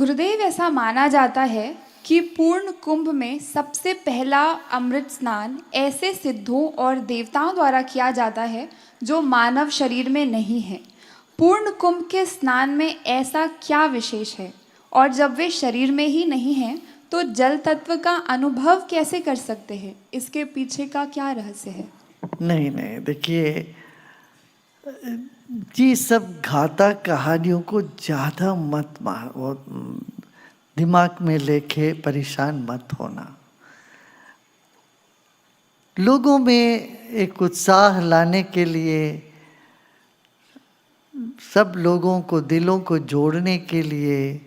गुरुदेव, ऐसा माना जाता है कि पूर्ण कुंभ में सबसे पहला अमृत स्नान ऐसे सिद्धों और देवताओं द्वारा किया जाता है जो मानव शरीर में नहीं है। पूर्ण कुंभ के स्नान में ऐसा क्या विशेष है, और जब वे शरीर में ही नहीं हैं तो जल तत्व का अनुभव कैसे कर सकते हैं? इसके पीछे का क्या रहस्य है? नहीं नहीं, देखिए, ये सब गाथा कहानियों को ज़्यादा मत वो दिमाग में लेके परेशान मत होना। लोगों में एक उत्साह लाने के लिए, सब लोगों को, दिलों को जोड़ने के लिए,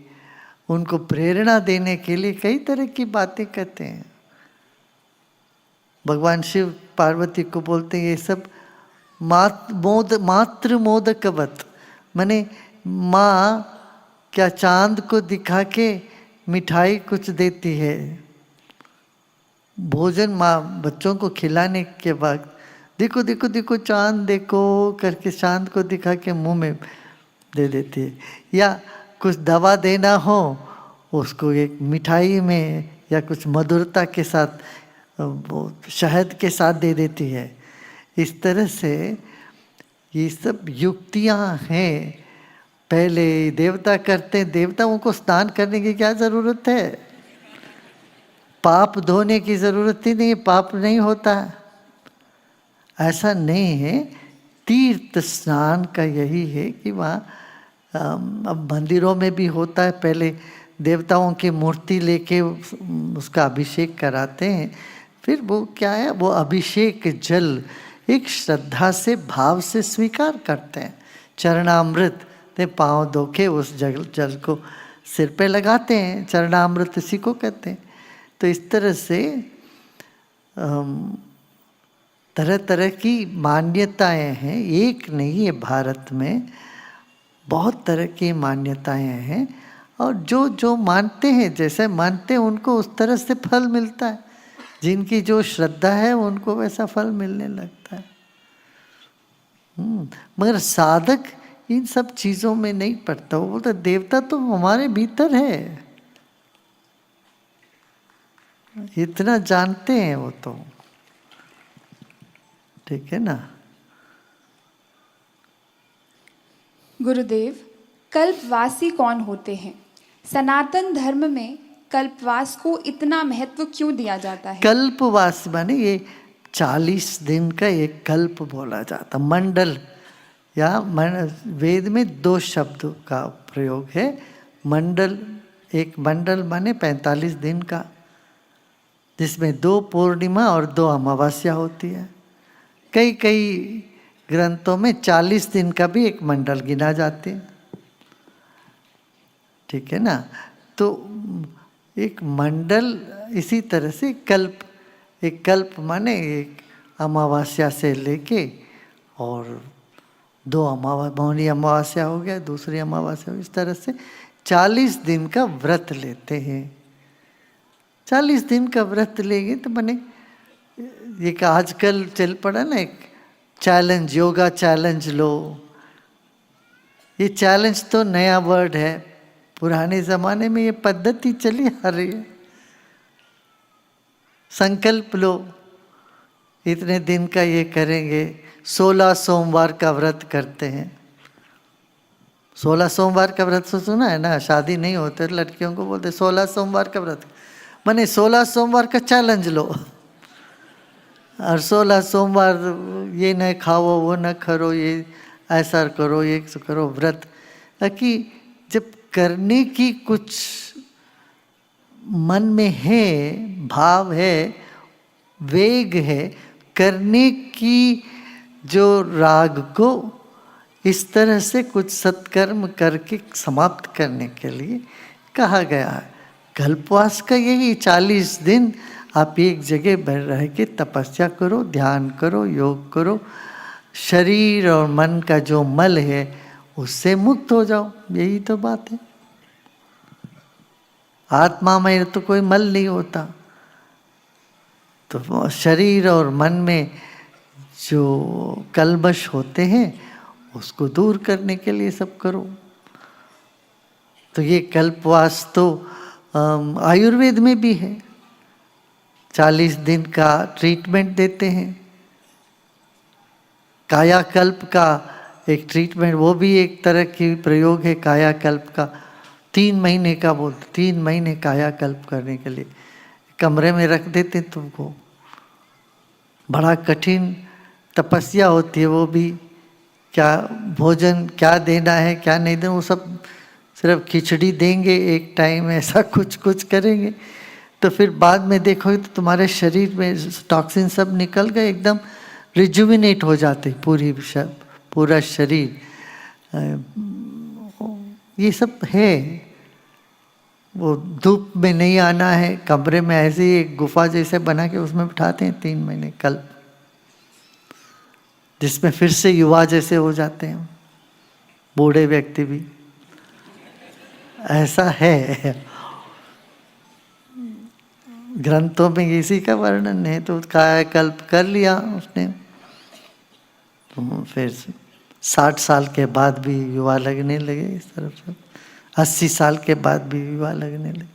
उनको प्रेरणा देने के लिए कई तरह की बातें कहते हैं। भगवान शिव पार्वती को बोलते हैं ये सब मातृ मोदकवत, माने माँ क्या चांद को दिखा के मिठाई कुछ देती है। भोजन माँ बच्चों को खिलाने के वक्त देखो देखो देखो चांद देखो करके चांद को दिखा के मुंह में दे देती है। या कुछ दवा देना हो उसको एक मिठाई में या कुछ मधुरता के साथ, वो शहद के साथ दे देती है। इस तरह से ये सब युक्तियाँ हैं। पहले देवता करते, देवताओं को स्नान करने की क्या ज़रूरत है? पाप धोने की ज़रूरत ही नहीं, पाप नहीं होता, ऐसा नहीं है। तीर्थ स्नान का यही है कि वहाँ अब मंदिरों में भी होता है, पहले देवताओं की मूर्ति लेके उसका अभिषेक कराते हैं। फिर वो क्या है, वो अभिषेक जल एक श्रद्धा से, भाव से स्वीकार करते हैं। चरणामृत ते पाँव धो के उस जल को सिर पे लगाते हैं, चरणामृत इसी को कहते हैं। तो इस तरह से तरह तरह की मान्यताएं हैं, एक नहीं है। भारत में बहुत तरह की मान्यताएं हैं, और जो जो मानते हैं, जैसे मानते हैं उनको उस तरह से फल मिलता है। जिनकी जो श्रद्धा है उनको वैसा फल मिलने लगता है। मगर साधक इन सब चीज़ों में नहीं पड़ता। वो बोलता देवता तो हमारे भीतर है, इतना जानते हैं वो तो, ठीक है ना। गुरुदेव, कल्पवासी कौन होते हैं? सनातन धर्म में कल्पवास को इतना महत्व क्यों दिया जाता है? कल्पवास माने ये 40 दिन का एक कल्प बोला जाता। मंडल या वेद में 2 शब्द का प्रयोग है। मंडल, एक मंडल माने 45 दिन का, जिसमें 2 पूर्णिमा और 2 अमावस्या होती है। कई कई ग्रंथों में 40 दिन का भी एक मंडल गिना जाते हैं, ठीक है ना। तो एक मंडल इसी तरह से कल्प, एक कल्प माने एक अमावस्या से लेके और 2 मौनी अमावस्या हो गया, दूसरी अमावस्या हो, इस तरह से 40 दिन का व्रत लेते हैं। 40 दिन का व्रत लेंगे तो माने एक आजकल चल पड़ा ना एक चैलेंज, योगा चैलेंज लो। ये चैलेंज तो नया वर्ड है, पुराने ज़माने में ये पद्धति चली आ रही है। संकल्प लो, इतने दिन का ये करेंगे। 16 सोमवार का व्रत करते हैं। 16 सोमवार का व्रत तो सुना है ना, शादी नहीं होते लड़कियों को बोलते 16 सोमवार का व्रत, माने 16 सोमवार का चैलेंज लो। और 16 सोमवार ये न खाओ, वो न करो, ये ऐसा करो, ये करो व्रत, ताकि जब करने की कुछ मन में है, भाव है, वेग है, करने की जो राग को इस तरह से कुछ सत्कर्म करके समाप्त करने के लिए कहा गया है। कल्पवास का यही 40 दिन आप एक जगह रह के तपस्या करो, ध्यान करो, योग करो, शरीर और मन का जो मल है उससे मुक्त हो जाओ, यही तो बात है। आत्मा में तो कोई मल नहीं होता, तो शरीर और मन में जो कल्मश होते हैं उसको दूर करने के लिए सब करो। तो ये कल्पवास तो आयुर्वेद में भी है, 40 दिन का ट्रीटमेंट देते हैं। कायाकल्प का एक ट्रीटमेंट, वो भी एक तरह की प्रयोग है कायाकल्प का, 3 महीने का बोलते, 3 महीने कायाकल्प करने के लिए कमरे में रख देते तुमको। बड़ा कठिन तपस्या होती है वो भी, क्या भोजन क्या देना है क्या नहीं देना, वो सब सिर्फ खिचड़ी देंगे एक टाइम, ऐसा कुछ कुछ करेंगे। तो फिर बाद में देखोगे तो तुम्हारे शरीर में टॉक्सिन सब निकल गए, एकदम रिजुविनेट हो जाते पूरा शरीर। ये सब है। वो धूप में नहीं आना है, कमरे में ऐसे ही एक गुफा जैसे बना के उसमें बिठाते हैं 3 महीने कल्प, जिसमें फिर से युवा जैसे हो जाते हैं, बूढ़े व्यक्ति भी, ऐसा है। ग्रंथों में इसी का वर्णन है। तो कायाकल्प कर लिया उसने, तो फिर 60 साल के बाद भी युवा लगने लगे, इस तरफ से 80 साल के बाद भी युवा लगने लगे।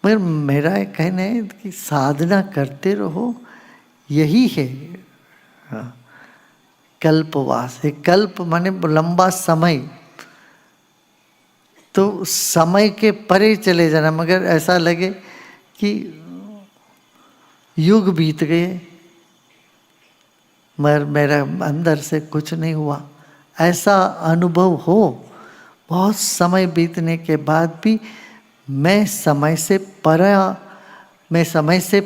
मगर मेरा कहना है कि साधना करते रहो, यही है कल्पवास। एक कल्प माने लंबा समय, तो समय के परे चले जाना, मगर ऐसा लगे कि युग बीत गए मगर मेरा अंदर से कुछ नहीं हुआ, ऐसा अनुभव हो। बहुत समय बीतने के बाद भी मैं समय से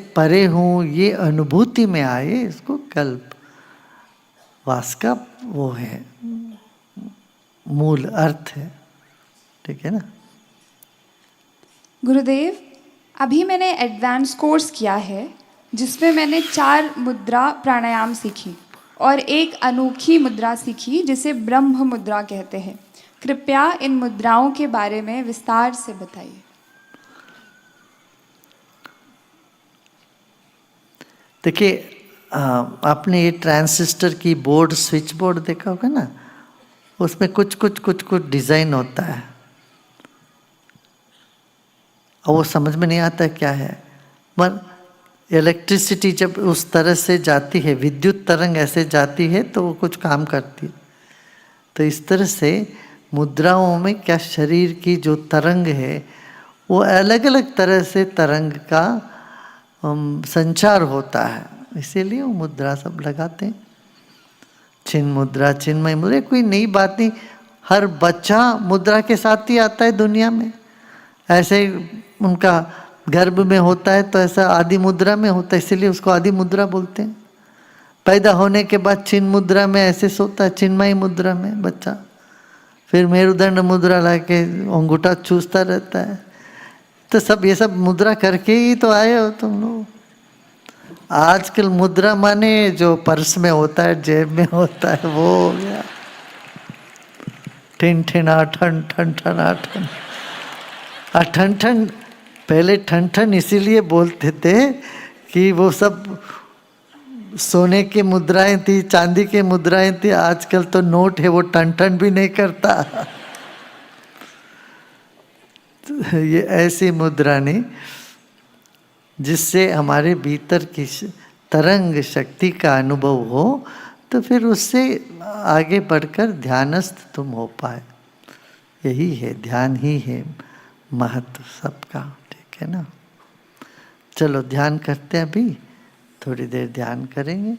परे हूँ, ये अनुभूति में आए, इसको कल्प वास का वो है, मूल अर्थ है। ठीक है ना। गुरुदेव, अभी मैंने एडवांस कोर्स किया है जिसमें मैंने 4 मुद्रा प्राणायाम सीखी और एक अनोखी मुद्रा सीखी जिसे ब्रह्म मुद्रा कहते हैं। कृपया इन मुद्राओं के बारे में विस्तार से बताइए। देखिए, आपने ये ट्रांजिस्टर की बोर्ड, स्विच बोर्ड देखा होगा ना, उसमें कुछ डिज़ाइन होता है और वो समझ में नहीं आता क्या है। पर इलेक्ट्रिसिटी जब उस तरह से जाती है, विद्युत तरंग ऐसे जाती है तो वो कुछ काम करती है। तो इस तरह से मुद्राओं में क्या, शरीर की जो तरंग है वो अलग अलग तरह से तरंग का संचार होता है, इसीलिए वो मुद्रा सब लगाते हैं। चिन्ह मुद्रा, चिन्मय मुद्रा, कोई नई बात नहीं, हर बच्चा मुद्रा के साथ ही आता है दुनिया में। ऐसे उनका गर्भ में होता है तो ऐसा आदि मुद्रा में होता है, इसीलिए उसको आदि मुद्रा बोलते हैं। पैदा होने के बाद चिन्ह मुद्रा में ऐसे सोता है, चिन्मय मुद्रा में बच्चा, फिर मेरुदंड मुद्रा लाके अंगूठा चूसता रहता है। तो सब ये सब मुद्रा करके ही तो आए हो तुम लोग। आजकल मुद्रा माने जो पर्स में होता है, जेब में होता है, वो हो गया ठिन ठिना ठन ठन ठना ठन। ठन ठन, पहले ठन ठन इसीलिए बोलते थे कि वो सब सोने की मुद्राएं थी, चांदी की मुद्राएं थी। आजकल तो नोट है, वो टन टन भी नहीं करता। तो ये ऐसी मुद्रा नहीं जिससे हमारे भीतर की तरंग शक्ति का अनुभव हो, तो फिर उससे आगे बढ़कर ध्यानस्थ तुम हो पाए। यही है, ध्यान ही है महत्व सबका। ठीक है ना। चलो ध्यान करते हैं, अभी थोड़ी देर ध्यान करेंगे।